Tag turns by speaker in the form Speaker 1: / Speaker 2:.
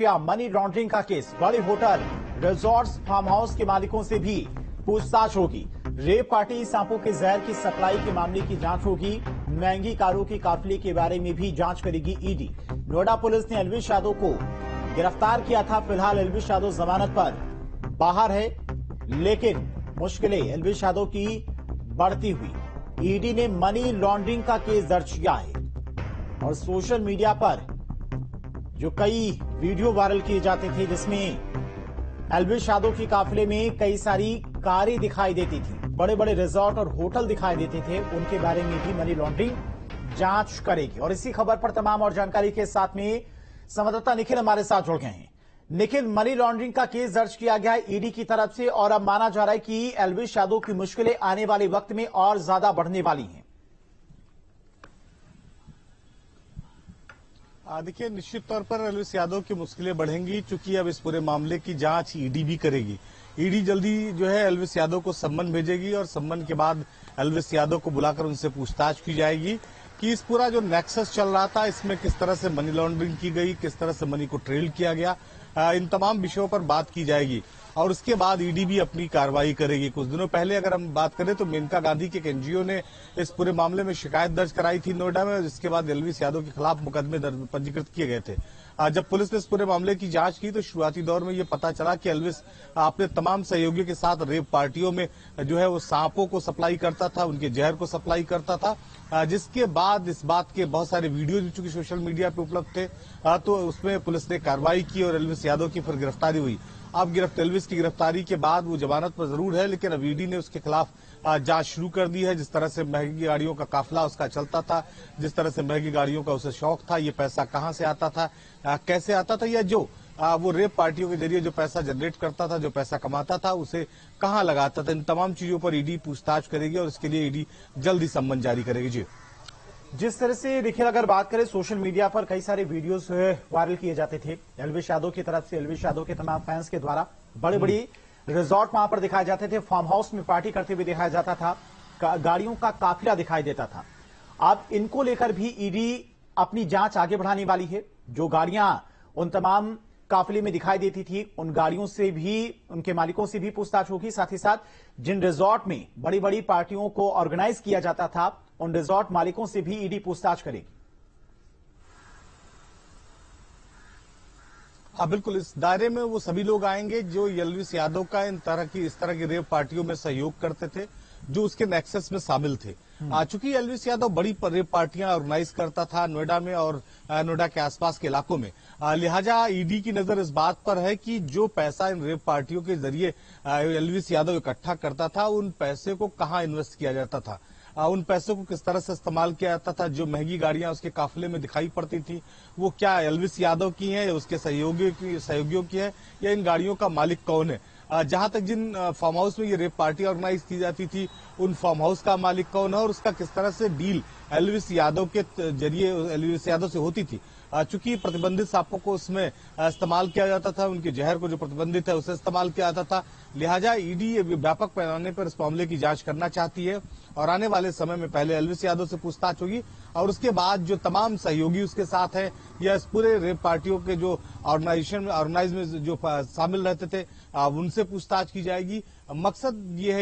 Speaker 1: या money laundering का case, बड़े होटल, रिजॉर्ट्स, फार्म हाउस के मालिकों से भी पूछताछ होगी। रेप पार्टी सांपों के जहर की सप्लाई के मामले की जांच होगी। महंगी कारों के काफिले के बारे में भी जांच करेगी ईडी। नोएडा पुलिस ने एल्विश यादव को गिरफ्तार किया था। फिलहाल एल्विश यादव जमानत पर बाहर है, लेकिन मुश्किलें एल्विश यादव की बढ़ती हुई। ईडी ने मनी लॉन्ड्रिंग का केस दर्ज किया है और सोशल मीडिया पर जो कई वीडियो वायरल किए जाते थे जिसमें एल्विश यादव के काफिले में कई सारी कारें दिखाई देती थी, बड़े बड़े रिजॉर्ट और होटल दिखाई देते थे, उनके बारे में भी मनी लॉन्ड्रिंग जांच करेगी। और इसी खबर पर तमाम और जानकारी के साथ में संवाददाता निखिल हमारे साथ जुड़ गए हैं। निखिल, मनी लॉन्ड्रिंग का केस दर्ज किया गया है ईडी की तरफ से और अब माना जा रहा है कि एल्विश यादव की मुश्किलें आने वाले वक्त में और ज्यादा बढ़ने वाली हैं।
Speaker 2: देखिए, निश्चित तौर पर एल्विश यादव की मुश्किलें बढ़ेंगी, चूंकि अब इस पूरे मामले की जांच ईडी भी करेगी। ईडी जल्दी जो है एल्विश यादव को सम्मन भेजेगी और सम्मन के बाद एल्विश यादव को बुलाकर उनसे पूछताछ की जाएगी कि इस पूरा जो नेक्सस चल रहा था इसमें किस तरह से मनी लॉन्ड्रिंग की गई, किस तरह से मनी को ट्रेल किया गया, इन तमाम विषयों पर बात की जाएगी और उसके बाद ईडी भी अपनी कार्रवाई करेगी। कुछ दिनों पहले अगर हम बात करें तो मेनका गांधी के एक एनजीओ ने इस पूरे मामले में शिकायत दर्ज कराई थी नोएडा में, जिसके बाद एल्विश यादव के खिलाफ मुकदमे पंजीकृत किए गए थे। जब पुलिस ने इस पूरे मामले की जांच की तो शुरुआती दौर में ये पता चला कि एल्विश अपने तमाम सहयोगियों के साथ रेप पार्टियों में जो है वो सांपों को सप्लाई करता था, उनके जहर को सप्लाई करता था, जिसके बाद इस बात के बहुत सारे वीडियो जो चूंकि सोशल मीडिया पे उपलब्ध थे तो उसमें पुलिस ने कार्रवाई की और एल्विश यादव की फिर गिरफ्तारी हुई। अब एल्विश की गिरफ्तारी के बाद वो जमानत पर जरूर है, लेकिन अब ईडी ने उसके खिलाफ जांच शुरू कर दी है। जिस तरह से महंगी गाड़ियों का काफिला उसका चलता था, जिस तरह से महंगी गाड़ियों का उसे शौक था, ये पैसा कहां से आता था, कैसे आता था, या जो वो रेप पार्टियों के जरिए जो पैसा जनरेट करता था, जो पैसा कमाता था, उसे कहां लगाता था, इन तमाम चीजों पर ईडी पूछताछ करेगी और इसके लिए ईडी जल्दी सम्मन जारी करेगी। जी,
Speaker 1: जिस तरह से देखिए, अगर बात करें सोशल मीडिया पर कई सारे वीडियोस वायरल किए जाते थे एल्विश यादव की तरफ से, एल्विश यादव के तमाम फैंस के द्वारा बड़े बड़ी रिजॉर्ट वहां पर दिखाए जाते थे, फार्म हाउस में पार्टी करते हुए दिखाया जाता था, गाड़ियों का काफिला दिखाई देता था। अब इनको लेकर भी ईडी अपनी जांच आगे बढ़ाने वाली है। जो गाड़ियां उन तमाम काफिले में दिखाई देती थी, उन गाड़ियों से भी, उनके मालिकों से भी पूछताछ होगी। साथ ही साथ जिन रिजॉर्ट में बड़ी बड़ी पार्टियों को ऑर्गेनाइज किया जाता था, उन रिजॉर्ट मालिकों से भी ईडी पूछताछ करेगी।
Speaker 2: हाँ, बिल्कुल, इस दायरे में वो सभी लोग आएंगे जो एल्विश यादव का इस तरह की रेप पार्टियों में सहयोग करते थे, जो उसके नेक्सस में शामिल थे। चूंकि एल्विश यादव बड़ी रेप पार्टियां ऑर्गेनाइज करता था नोएडा में और नोएडा के आसपास के इलाकों में, लिहाजा ईडी की नजर इस बात पर है कि जो पैसा इन रेप पार्टियों के जरिए एल्विश यादव इकट्ठा करता था, उन पैसे को कहाँ इन्वेस्ट किया जाता था, उन पैसों को किस तरह से इस्तेमाल किया जाता था। जो महंगी गाड़ियां उसके काफिले में दिखाई पड़ती थी, वो क्या एल्विश यादव की हैं या उसके सहयोगियों की है, या इन गाड़ियों का मालिक कौन है। जहां तक जिन फार्म हाउस में ये रेप पार्टी ऑर्गेनाइज की जाती थी, उन फार्म हाउस का मालिक कौन है और उसका किस तरह से डील एल्विश यादव के जरिए एल्विश यादव से होती थी। चूंकि प्रतिबंधित सांपों को उसमें इस्तेमाल किया जाता था, उनके जहर को जो प्रतिबंधित है उसे इस्तेमाल किया जाता था, लिहाजा ईडी व्यापक पैमाने पर इस मामले की जांच करना चाहती है और आने वाले समय में पहले एल्विश यादव से पूछताछ होगी और उसके बाद जो तमाम सहयोगी उसके साथ हैं या इस पूरे रेप पार्टियों के जो ऑर्गेनाइज में जो शामिल रहते थे, उनसे पूछताछ की जाएगी। मकसद ये है